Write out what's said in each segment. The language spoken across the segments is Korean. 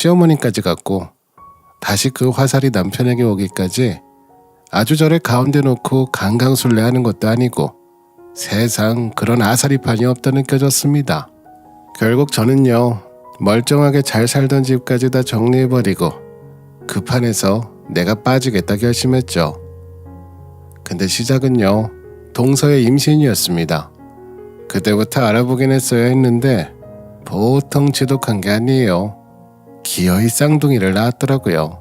시어머니까지 갔고 다시 그 화살이 남편에게 오기까지 아주 저를 가운데 놓고 강강술래하는 것도 아니고 세상 그런 아사리판이 없다 느껴졌습니다. 결국 저는요, 멀쩡하게 잘 살던 집까지 다 정리해버리고 그 판에서 내가 빠지겠다 결심했죠. 근데 시작은요, 동서의 임신이었습니다. 그때부터 알아보긴 했어야 했는데 보통 지독한 게 아니에요. 기어이 쌍둥이를 낳았더라고요.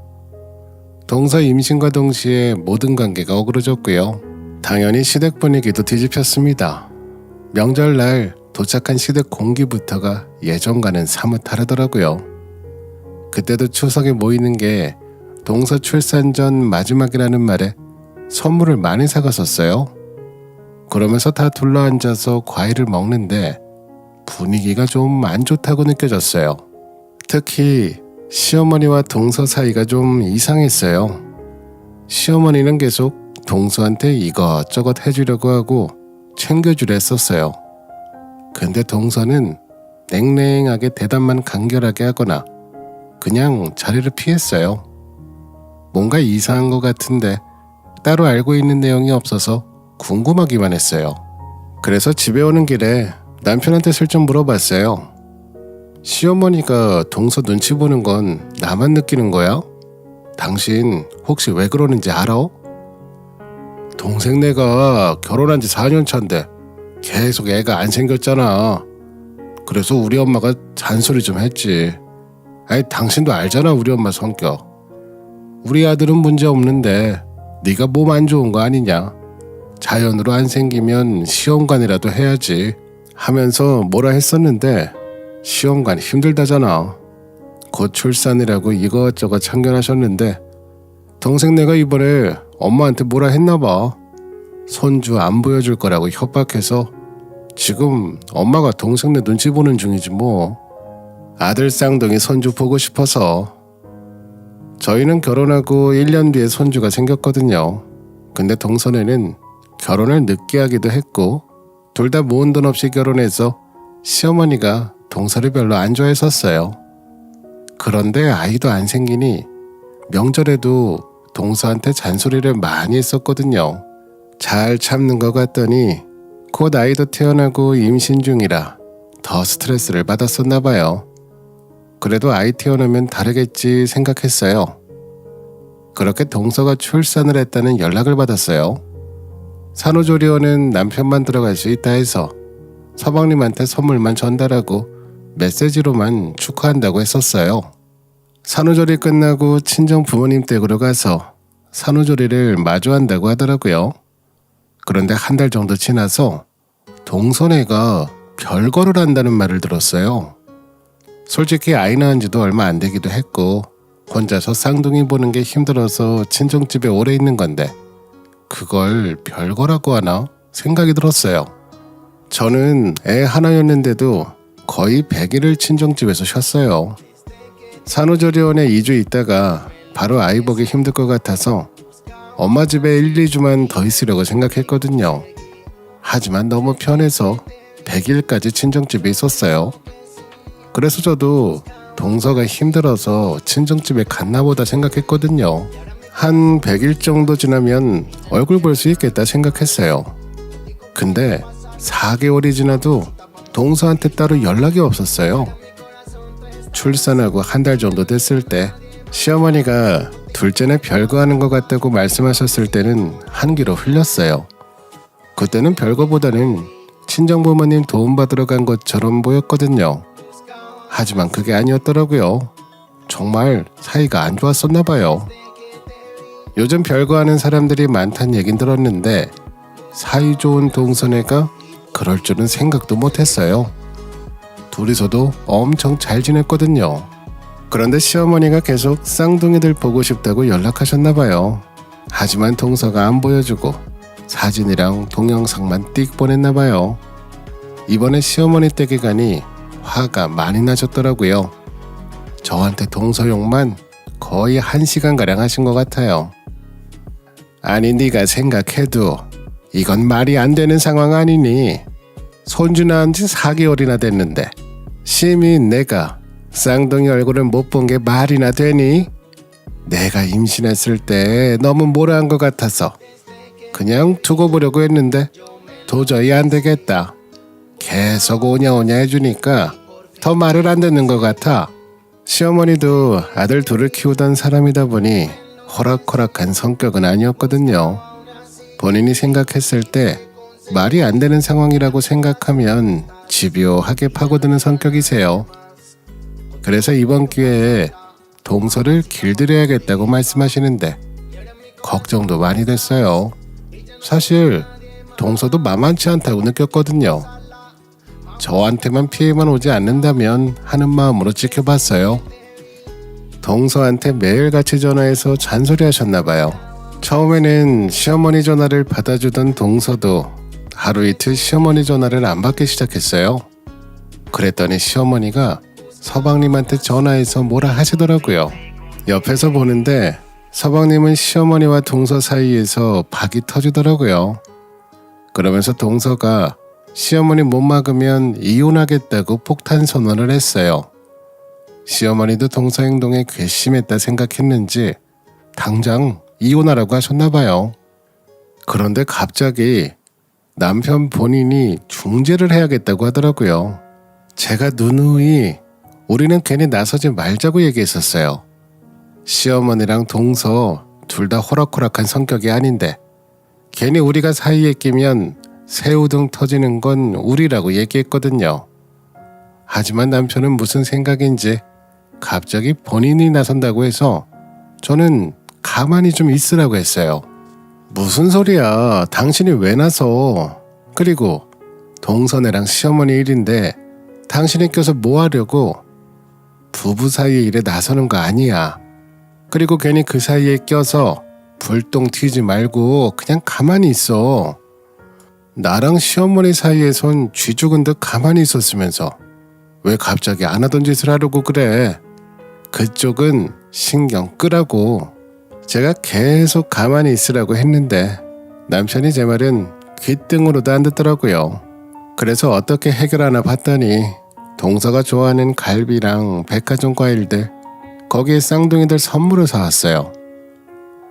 동서 임신과 동시에 모든 관계가 어그러졌고요. 당연히 시댁 분위기도 뒤집혔습니다. 명절날 도착한 시댁 공기부터가 예전과는 사뭇 다르더라고요. 그때도 추석에 모이는 게 동서 출산 전 마지막이라는 말에 선물을 많이 사갔었어요. 그러면서 다 둘러앉아서 과일을 먹는데 분위기가 좀 안 좋다고 느껴졌어요. 특히 시어머니와 동서 사이가 좀 이상했어요. 시어머니는 계속 동서한테 이것저것 해주려고 하고 챙겨주려 했었어요. 근데 동서는 냉랭하게 대답만 간결하게 하거나 그냥 자리를 피했어요. 뭔가 이상한 것 같은데 따로 알고 있는 내용이 없어서 궁금하기만 했어요. 그래서 집에 오는 길에 남편한테 슬쩍 물어봤어요. 시어머니가 동서 눈치 보는 건 나만 느끼는 거야? 당신 혹시 왜 그러는지 알아? 동생네가 결혼한 지 4년 차인데 계속 애가 안 생겼잖아. 그래서 우리 엄마가 잔소리 좀 했지. 아니 당신도 알잖아 우리 엄마 성격. 우리 아들은 문제 없는데 네가 몸 안 좋은 거 아니냐. 자연으로 안 생기면 시험관이라도 해야지 하면서 뭐라 했었는데 시험관 힘들다잖아. 곧 출산이라고 이것저것 참견하셨는데 동생네가 이번에 엄마한테 뭐라 했나봐. 손주 안 보여줄 거라고 협박해서 지금 엄마가 동생네 눈치 보는 중이지 뭐. 아들 쌍둥이 손주 보고 싶어서. 저희는 결혼하고 1년 뒤에 손주가 생겼거든요. 근데 동선에는 결혼을 늦게 하기도 했고 둘 다 모은 돈 없이 결혼해서 시어머니가 동서를 별로 안 좋아했었어요. 그런데 아이도 안 생기니 명절에도 동서한테 잔소리를 많이 했었거든요. 잘 참는 것 같더니 곧 아이도 태어나고 임신 중이라 더 스트레스를 받았었나 봐요. 그래도 아이 태어나면 다르겠지 생각했어요. 그렇게 동서가 출산을 했다는 연락을 받았어요. 산후조리원은 남편만 들어갈 수 있다 해서 서방님한테 선물만 전달하고 메시지로만 축하한다고 했었어요. 산후조리 끝나고 친정 부모님 댁으로 가서 산후조리를 마주한다고 하더라고요. 그런데 한 달 정도 지나서 동서네가 별거를 한다는 말을 들었어요. 솔직히 아이 낳은 지도 얼마 안 되기도 했고 혼자서 쌍둥이 보는 게 힘들어서 친정집에 오래 있는 건데 그걸 별거라고 하나 생각이 들었어요. 저는 애 하나였는데도 거의 100일을 친정집에서 쉬었어요. 산후조리원에 2주 있다가 바로 아이 보기 힘들 것 같아서 엄마 집에 1, 2주만 더 있으려고 생각했거든요. 하지만 너무 편해서 100일까지 친정집에 있었어요. 그래서 저도 동서가 힘들어서 친정집에 갔나 보다 생각했거든요. 한 100일 정도 지나면 얼굴 볼 수 있겠다 생각했어요. 근데 4개월이 지나도 동서한테 따로 연락이 없었어요. 출산하고 한 달 정도 됐을 때 시어머니가 둘째는 별거 하는 것 같다고 말씀하셨을 때는 한기로 흘렸어요. 그때는 별거보다는 친정부모님 도움받으러 간 것처럼 보였거든요. 하지만 그게 아니었더라고요. 정말 사이가 안 좋았었나 봐요. 요즘 별거 하는 사람들이 많다는 얘긴 들었는데 사이 좋은 동서네가 그럴 줄은 생각도 못했어요. 둘이서도 엄청 잘 지냈거든요. 그런데 시어머니가 계속 쌍둥이들 보고 싶다고 연락하셨나 봐요. 하지만 동서가 안 보여주고 사진이랑 동영상만 띡 보냈나 봐요. 이번에 시어머니 댁에 가니 화가 많이 나셨더라고요. 저한테 동서 욕만 거의 1시간가량 하신 것 같아요. 아니 네가 생각해도 이건 말이 안 되는 상황 아니니? 손주 낳은 지 4개월이나 됐는데 심히 내가 쌍둥이 얼굴을 못 본 게 말이나 되니? 내가 임신했을 때 너무 모라한 것 같아서 그냥 두고 보려고 했는데 도저히 안 되겠다. 계속 오냐오냐 해주니까 더 말을 안 듣는 것 같아. 시어머니도 아들 둘을 키우던 사람이다 보니 호락호락한 성격은 아니었거든요. 본인이 생각했을 때 말이 안 되는 상황이라고 생각하면 집요하게 파고드는 성격이세요. 그래서 이번 기회에 동서를 길들여야겠다고 말씀하시는데 걱정도 많이 됐어요. 사실 동서도 만만치 않다고 느꼈거든요. 저한테만 피해만 오지 않는다면 하는 마음으로 지켜봤어요. 동서한테 매일같이 전화해서 잔소리하셨나봐요. 처음에는 시어머니 전화를 받아주던 동서도 하루 이틀 시어머니 전화를 안 받기 시작했어요. 그랬더니 시어머니가 서방님한테 전화해서 뭐라 하시더라고요. 옆에서 보는데 서방님은 시어머니와 동서 사이에서 박이 터지더라고요. 그러면서 동서가 시어머니 못 막으면 이혼하겠다고 폭탄 선언을 했어요. 시어머니도 동서 행동에 괘씸했다 생각했는지 당장 이혼하라고 하셨나봐요. 그런데 갑자기 남편 본인이 중재를 해야겠다고 하더라고요. 제가 누누이 우리는 괜히 나서지 말자고 얘기했었어요. 시어머니랑 동서 둘 다 호락호락한 성격이 아닌데 괜히 우리가 사이에 끼면 새우등 터지는 건 우리라고 얘기했거든요. 하지만 남편은 무슨 생각인지 갑자기 본인이 나선다고 해서 저는 가만히 좀 있으라고 했어요. 무슨 소리야? 당신이 왜 나서? 그리고 동서네랑 시어머니 일인데 당신이 껴서 뭐 하려고? 부부 사이의 일에 나서는 거 아니야. 그리고 괜히 그 사이에 껴서 불똥 튀지 말고 그냥 가만히 있어. 나랑 시어머니 사이에선 쥐 죽은 듯 가만히 있었으면서 왜 갑자기 안 하던 짓을 하려고 그래? 그쪽은 신경 끄라고. 제가 계속 가만히 있으라고 했는데 남편이 제 말은 귓등으로도 안 듣더라고요. 그래서 어떻게 해결하나 봤더니 동서가 좋아하는 갈비랑 백화점 과일들, 거기에 쌍둥이들 선물을 사왔어요.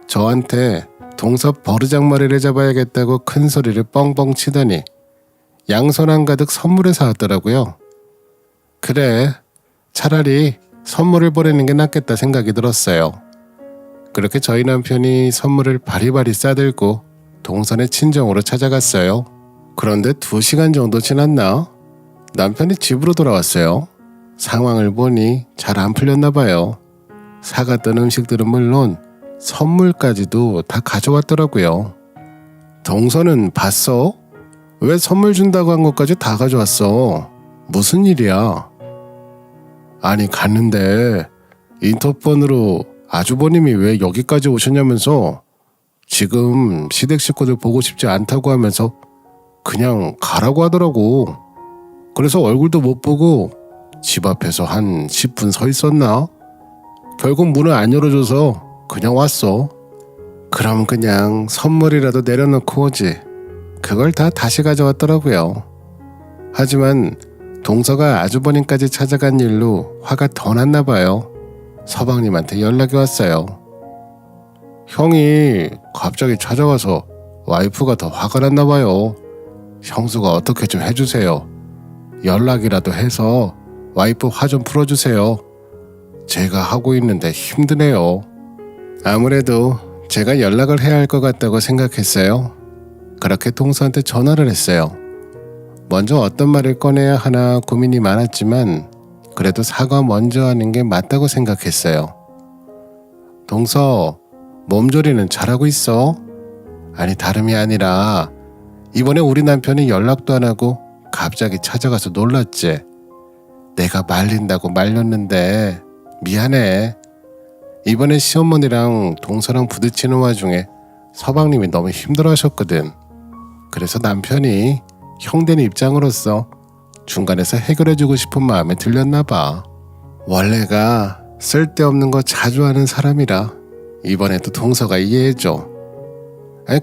저한테 동서 버르장머리를 잡아야겠다고 큰 소리를 뻥뻥 치더니 양손 한가득 선물을 사왔더라고요. 그래, 차라리 선물을 보내는 게 낫겠다 생각이 들었어요. 그렇게 저희 남편이 선물을 바리바리 싸들고 동선의 친정으로 찾아갔어요. 그런데 2시간 정도 지났나? 남편이 집으로 돌아왔어요. 상황을 보니 잘 안 풀렸나 봐요. 사갔던 음식들은 물론 선물까지도 다 가져왔더라고요. 동서는 봤어? 왜 선물 준다고 한 것까지 다 가져왔어? 무슨 일이야? 아니 갔는데 인터폰으로 아주버님이 왜 여기까지 오셨냐면서 지금 시댁 식구들 보고 싶지 않다고 하면서 그냥 가라고 하더라고. 그래서 얼굴도 못 보고 집 앞에서 한 10분 서 있었나? 결국 문을 안 열어줘서 그냥 왔어. 그럼 그냥 선물이라도 내려놓고 오지. 그걸 다 다시 가져왔더라고요. 하지만 동서가 아주버님까지 찾아간 일로 화가 더 났나 봐요. 서방님한테 연락이 왔어요. 형이 갑자기 찾아와서 와이프가 더 화가 났나 봐요. 형수가 어떻게 좀 해주세요. 연락이라도 해서 와이프 화 좀 풀어주세요. 제가 하고 있는데 힘드네요. 아무래도 제가 연락을 해야 할 것 같다고 생각했어요. 그렇게 동서한테 전화를 했어요. 먼저 어떤 말을 꺼내야 하나 고민이 많았지만 그래도 사과 먼저 하는 게 맞다고 생각했어요. 동서, 몸조리는 잘하고 있어? 아니 다름이 아니라 이번에 우리 남편이 연락도 안 하고 갑자기 찾아가서 놀랐지. 내가 말린다고 말렸는데 미안해. 이번에 시어머니랑 동서랑 부딪히는 와중에 서방님이 너무 힘들어하셨거든. 그래서 남편이 형된 입장으로서 중간에서 해결해주고 싶은 마음에 들렸나 봐. 원래가 쓸데없는 거 자주 하는 사람이라 이번에도 동서가 이해해줘.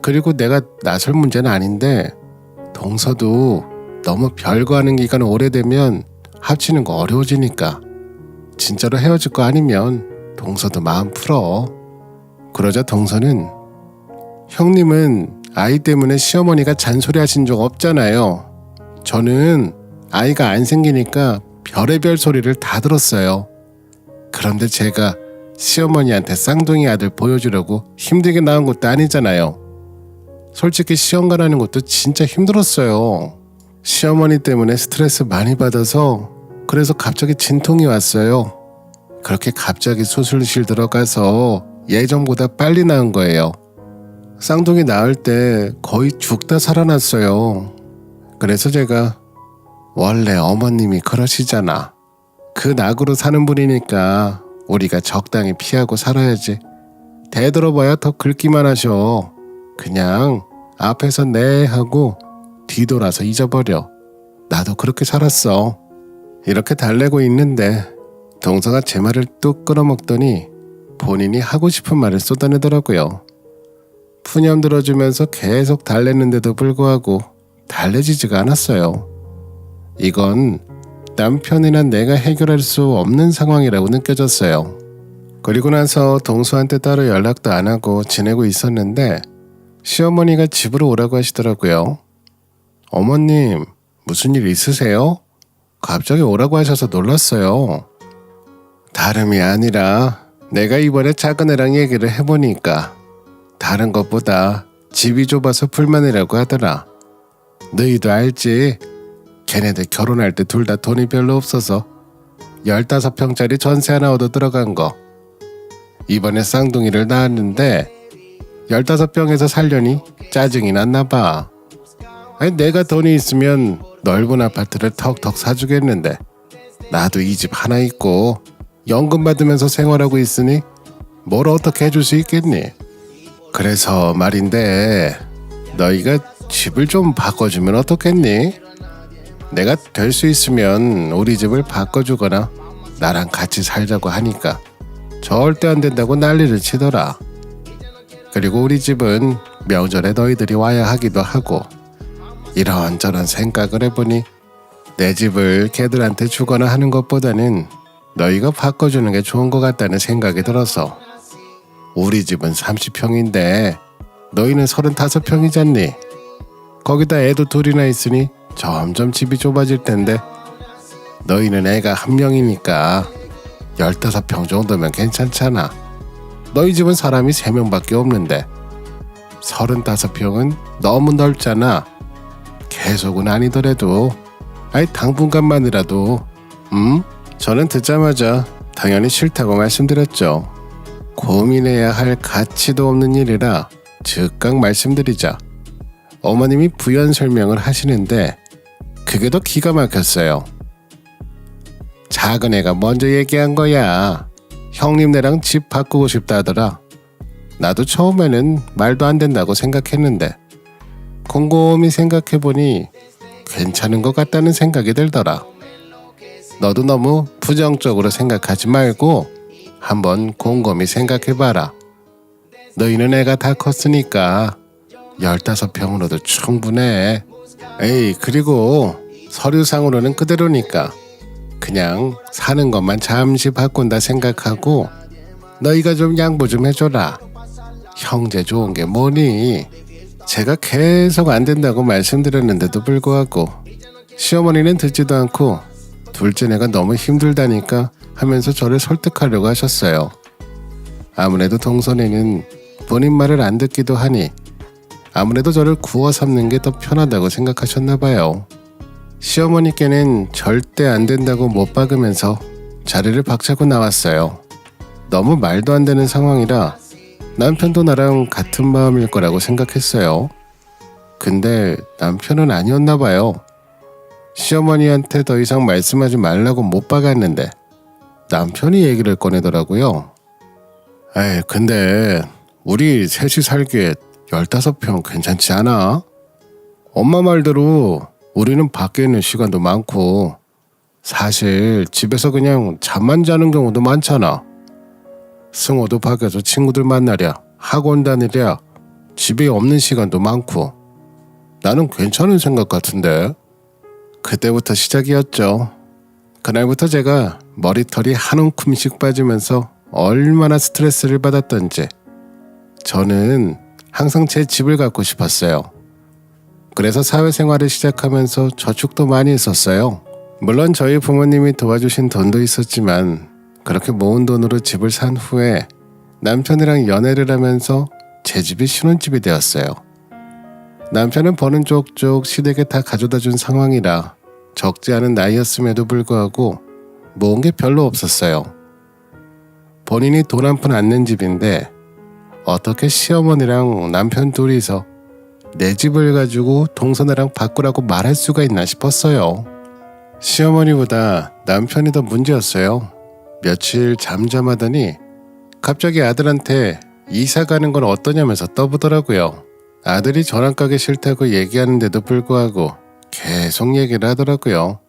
그리고 내가 나설 문제는 아닌데 동서도 너무 별거 하는 기간 오래되면 합치는 거 어려워지니까 진짜로 헤어질 거 아니면 동서도 마음 풀어. 그러자 동서는 형님은 아이 때문에 시어머니가 잔소리하신 적 없잖아요. 저는 아이가 안 생기니까 별의별 소리를 다 들었어요. 그런데 제가 시어머니한테 쌍둥이 아들 보여주려고 힘들게 낳은 것도 아니잖아요. 솔직히 시험관하는 것도 진짜 힘들었어요. 시어머니 때문에 스트레스 많이 받아서 그래서 갑자기 진통이 왔어요. 그렇게 갑자기 수술실 들어가서 예전보다 빨리 나은 거예요. 쌍둥이 낳을 때 거의 죽다 살아났어요. 그래서 제가 원래 어머님이 그러시잖아. 그 낙으로 사는 분이니까 우리가 적당히 피하고 살아야지. 대들어봐야 더 긁기만 하셔. 그냥 앞에서 네 하고 뒤돌아서 잊어버려. 나도 그렇게 살았어. 이렇게 달래고 있는데 동서가 제 말을 뚝 끊어먹더니 본인이 하고 싶은 말을 쏟아내더라고요. 푸념 들어주면서 계속 달랬는데도 불구하고 달래지지가 않았어요. 이건 남편이나 내가 해결할 수 없는 상황이라고 느껴졌어요. 그리고 나서 동서한테 따로 연락도 안 하고 지내고 있었는데 시어머니가 집으로 오라고 하시더라고요. 어머님, 무슨 일 있으세요? 갑자기 오라고 하셔서 놀랐어요. 다름이 아니라 내가 이번에 작은 애랑 얘기를 해보니까 다른 것보다 집이 좁아서 불만이라고 하더라. 너희도 알지? 걔네들 결혼할 때 둘 다 돈이 별로 없어서 15평짜리 전세 하나 얻어 들어간 거. 이번에 쌍둥이를 낳았는데 15평에서 살려니 짜증이 났나 봐. 아니 내가 돈이 있으면 넓은 아파트를 턱턱 사주겠는데 나도 이 집 하나 있고 연금 받으면서 생활하고 있으니 뭘 어떻게 해줄 수 있겠니? 그래서 말인데 너희가 집을 좀 바꿔주면 어떻겠니? 내가 될 수 있으면 우리 집을 바꿔주거나 나랑 같이 살자고 하니까 절대 안 된다고 난리를 치더라. 그리고 우리 집은 명절에 너희들이 와야 하기도 하고 이런저런 생각을 해보니 내 집을 걔들한테 주거나 하는 것보다는 너희가 바꿔주는 게 좋은 것 같다는 생각이 들어서 우리 집은 30평인데 너희는 35평이잖니. 거기다 애도 둘이나 있으니 점점 집이 좁아질 텐데 너희는 애가 한 명이니까 15평 정도면 괜찮잖아. 너희 집은 사람이 3명밖에 없는데 35평은 너무 넓잖아. 계속은 아니더라도 아니 당분간만이라도 저는 듣자마자 당연히 싫다고 말씀드렸죠. 고민해야 할 가치도 없는 일이라 즉각 말씀드리자 어머님이 부연 설명을 하시는데 그게 더 기가 막혔어요. 작은 애가 먼저 얘기한 거야. 형님네랑 집 바꾸고 싶다 하더라. 나도 처음에는 말도 안 된다고 생각했는데 곰곰이 생각해보니 괜찮은 것 같다는 생각이 들더라. 너도 너무 부정적으로 생각하지 말고 한번 곰곰이 생각해봐라. 너희는 애가 다 컸으니까 15평으로도 충분해. 에이, 그리고 서류상으로는 그대로니까 그냥 사는 것만 잠시 바꾼다 생각하고 너희가 좀 양보 좀 해줘라. 형제 좋은 게 뭐니? 제가 계속 안 된다고 말씀드렸는데도 불구하고 시어머니는 듣지도 않고 둘째네가 너무 힘들다니까 하면서 저를 설득하려고 하셨어요. 아무래도 동선에는 본인 말을 안 듣기도 하니 아무래도 저를 구워 삼는 게 더 편하다고 생각하셨나 봐요. 시어머니께는 절대 안 된다고 못 박으면서 자리를 박차고 나왔어요. 너무 말도 안 되는 상황이라 남편도 나랑 같은 마음일 거라고 생각했어요. 근데 남편은 아니었나 봐요. 시어머니한테 더 이상 말씀하지 말라고 못 박았는데 남편이 얘기를 꺼내더라고요. 에이, 근데 우리 셋이 살기에 15평 괜찮지 않아? 엄마 말대로 우리는 밖에 있는 시간도 많고 사실 집에서 그냥 잠만 자는 경우도 많잖아. 승호도 밖에서 친구들 만나랴 학원 다니랴 집에 없는 시간도 많고 나는 괜찮은 생각 같은데. 그때부터 시작이었죠. 그날부터 제가 머리털이 한 움큼씩 빠지면서 얼마나 스트레스를 받았던지 저는 항상 제 집을 갖고 싶었어요. 그래서 사회생활을 시작하면서 저축도 많이 했었어요. 물론 저희 부모님이 도와주신 돈도 있었지만 그렇게 모은 돈으로 집을 산 후에 남편이랑 연애를 하면서 제 집이 신혼집이 되었어요. 남편은 버는 쪽쪽 시댁에 다 가져다 준 상황이라 적지 않은 나이였음에도 불구하고 모은 게 별로 없었어요. 본인이 돈 한 푼 안 낸 집인데 어떻게 시어머니랑 남편 둘이서 내 집을 가지고 동서나랑 바꾸라고 말할 수가 있나 싶었어요. 시어머니보다 남편이 더 문제였어요. 며칠 잠잠하더니 갑자기 아들한테 이사 가는 건 어떠냐면서 떠보더라고요. 아들이 저랑 가기 싫다고 얘기하는데도 불구하고 계속 얘기를 하더라고요.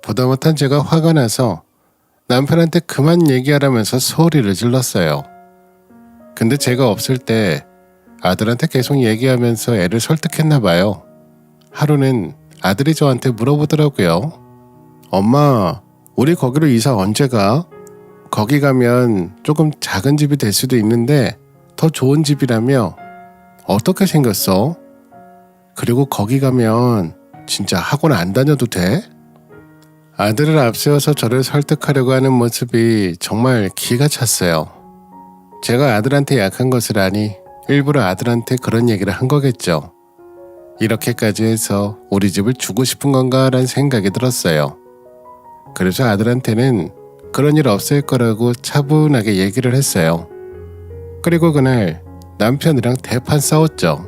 보다 못한 제가 화가 나서 남편한테 그만 얘기하라면서 소리를 질렀어요. 근데 제가 없을 때 아들한테 계속 얘기하면서 애를 설득했나 봐요. 하루는 아들이 저한테 물어보더라고요. 엄마, 우리 거기로 이사 언제 가? 거기 가면 조금 작은 집이 될 수도 있는데 더 좋은 집이라며 어떻게 생겼어? 그리고 거기 가면 진짜 학원 안 다녀도 돼? 아들을 앞세워서 저를 설득하려고 하는 모습이 정말 기가 찼어요. 제가 아들한테 약한 것을 아니 일부러 아들한테 그런 얘기를 한 거겠죠. 이렇게까지 해서 우리 집을 주고 싶은 건가 라는 생각이 들었어요. 그래서 아들한테는 그런 일 없을 거라고 차분하게 얘기를 했어요. 그리고 그날 남편이랑 대판 싸웠죠.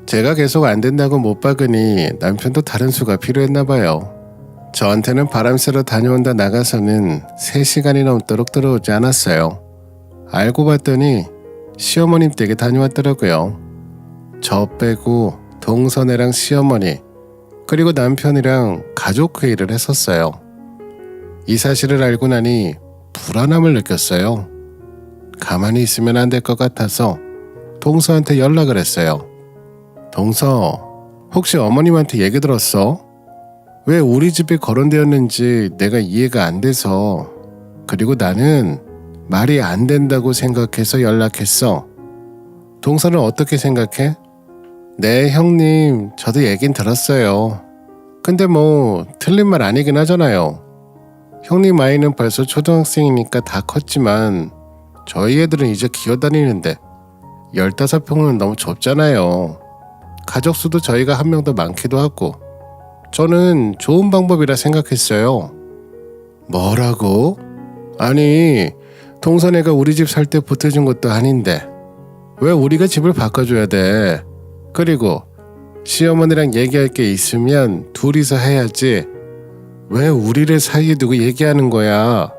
제가 계속 안 된다고 못 박으니 남편도 다른 수가 필요했나 봐요. 저한테는 바람 쐬러 다녀온다 나가서는 3시간이 넘도록 들어오지 않았어요. 알고 봤더니 시어머님 댁에 다녀왔더라고요. 저 빼고 동서네랑 시어머니 그리고 남편이랑 가족회의를 했었어요. 이 사실을 알고 나니 불안함을 느꼈어요. 가만히 있으면 안 될 것 같아서 동서한테 연락을 했어요. 동서, 혹시 어머님한테 얘기 들었어? 왜 우리 집이 거론되었는지 내가 이해가 안 돼서. 그리고 나는 말이 안 된다고 생각해서 연락했어. 동서는 어떻게 생각해? 네, 형님, 저도 얘긴 들었어요. 근데 뭐 틀린 말 아니긴 하잖아요. 형님 아이는 벌써 초등학생이니까 다 컸지만 저희 애들은 이제 기어다니는데 15평은 너무 좁잖아요. 가족 수도 저희가 한 명 더 많기도 하고 저는 좋은 방법이라 생각했어요. 뭐라고? 아니, 동선애가 우리 집 살 때 보태준 것도 아닌데 왜 우리가 집을 바꿔줘야 돼? 그리고 시어머니랑 얘기할 게 있으면 둘이서 해야지 왜 우리를 사이에 두고 얘기하는 거야?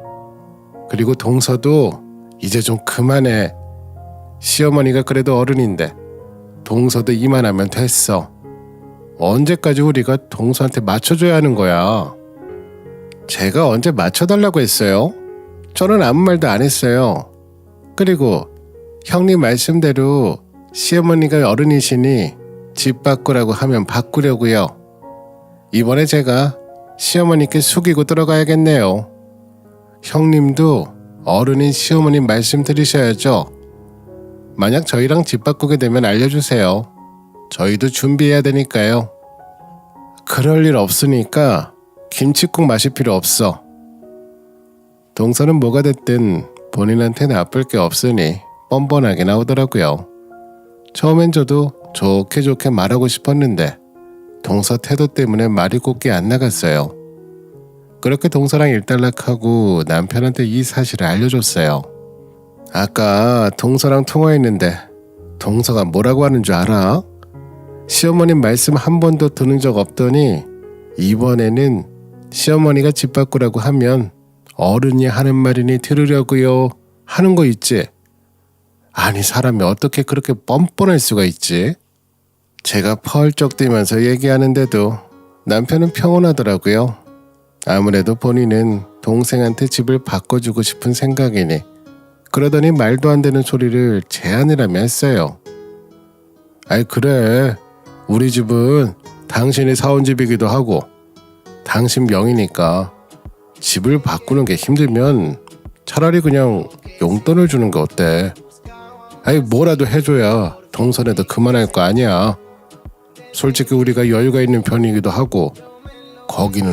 그리고 동서도 이제 좀 그만해. 시어머니가 그래도 어른인데 동서도 이만하면 됐어. 언제까지 우리가 동서한테 맞춰줘야 하는 거야? 제가 언제 맞춰달라고 했어요? 저는 아무 말도 안 했어요. 그리고 형님 말씀대로 시어머니가 어른이시니 집 바꾸라고 하면 바꾸려고요. 이번에 제가 시어머니께 숙이고 들어가야겠네요. 형님도 어른인 시어머님 말씀 들으셔야죠. 만약 저희랑 집 바꾸게 되면 알려주세요. 저희도 준비해야 되니까요. 그럴 일 없으니까 김칫국 마실 필요 없어. 동서는 뭐가 됐든 본인한테 나쁠 게 없으니 뻔뻔하게 나오더라고요. 처음엔 저도 좋게 말하고 싶었는데 동서 태도 때문에 말이 곱게 안 나갔어요. 그렇게 동서랑 일단락하고 남편한테 이 사실을 알려줬어요. 아까 동서랑 통화했는데 동서가 뭐라고 하는 줄 알아? 시어머님 말씀 한 번도 들은 적 없더니 이번에는 시어머니가 집 바꾸라고 하면 어른이 하는 말이니 들으려고요 하는 거 있지? 아니, 사람이 어떻게 그렇게 뻔뻔할 수가 있지? 제가 펄쩍 뛰면서 얘기하는데도 남편은 평온하더라고요. 아무래도 본인은 동생한테 집을 바꿔주고 싶은 생각이니 그러더니 말도 안 되는 소리를 제안이라며 했어요. 아이, 그래, 우리 집은 당신이 사온 집이기도 하고 당신 명이니까 집을 바꾸는 게 힘들면 차라리 그냥 용돈을 주는 게 어때? 아이 뭐라도 해줘야 동선에도 그만할 거 아니야. 솔직히 우리가 여유가 있는 편이기도 하고 거기는